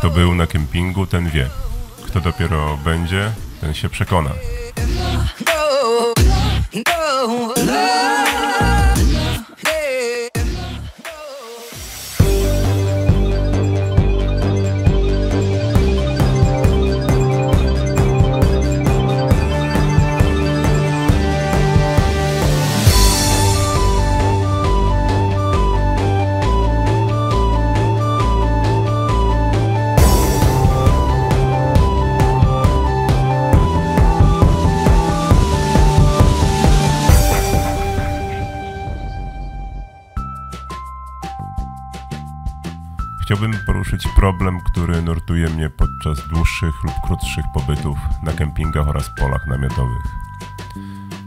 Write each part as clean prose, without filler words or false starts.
Kto był na kempingu, ten wie. Kto dopiero będzie, ten się przekona. Chciałbym poruszyć problem, który nurtuje mnie podczas dłuższych lub krótszych pobytów na kempingach oraz polach namiotowych.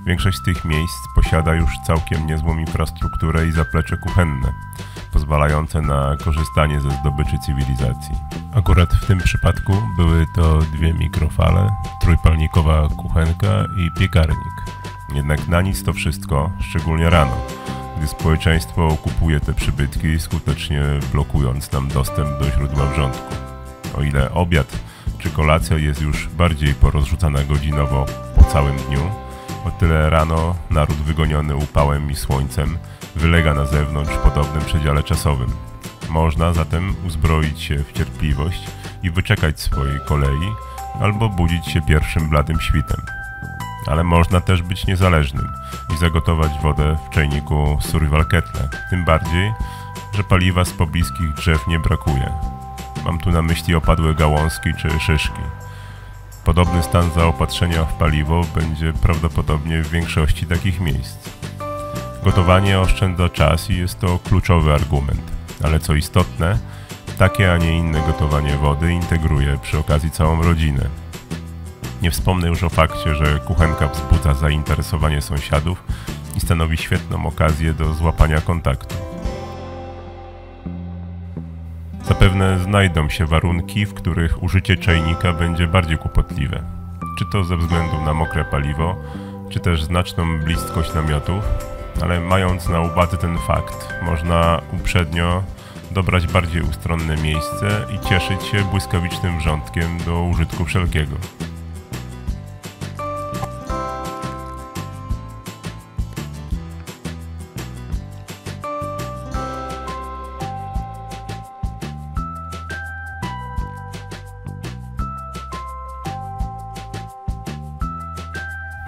Większość z tych miejsc posiada już całkiem niezłą infrastrukturę i zaplecze kuchenne, pozwalające na korzystanie ze zdobyczy cywilizacji. Akurat w tym przypadku były to dwie mikrofale, trójpalnikowa kuchenka i piekarnik. Jednak na nic to wszystko, szczególnie rano, gdy społeczeństwo okupuje te przybytki, skutecznie blokując nam dostęp do źródła wrzątku. O ile obiad czy kolacja jest już bardziej porozrzucana godzinowo po całym dniu, o tyle rano naród wygoniony upałem i słońcem wylega na zewnątrz w podobnym przedziale czasowym. Można zatem uzbroić się w cierpliwość i wyczekać swojej kolei, albo budzić się pierwszym bladym świtem. Ale można też być niezależnym i zagotować wodę w czajniku survival kettle. Tym bardziej, że paliwa z pobliskich drzew nie brakuje. Mam tu na myśli opadłe gałązki czy szyszki. Podobny stan zaopatrzenia w paliwo będzie prawdopodobnie w większości takich miejsc. Gotowanie oszczędza czas i jest to kluczowy argument. Ale co istotne, takie, a nie inne gotowanie wody integruje przy okazji całą rodzinę. Nie wspomnę już o fakcie, że kuchenka wzbudza zainteresowanie sąsiadów i stanowi świetną okazję do złapania kontaktu. Zapewne znajdą się warunki, w których użycie czajnika będzie bardziej kłopotliwe. Czy to ze względu na mokre paliwo, czy też znaczną bliskość namiotów, ale mając na uwadze ten fakt, można uprzednio dobrać bardziej ustronne miejsce i cieszyć się błyskawicznym wrzątkiem do użytku wszelkiego.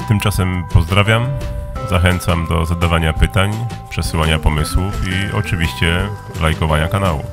Tymczasem pozdrawiam, zachęcam do zadawania pytań, przesyłania pomysłów i oczywiście lajkowania kanału.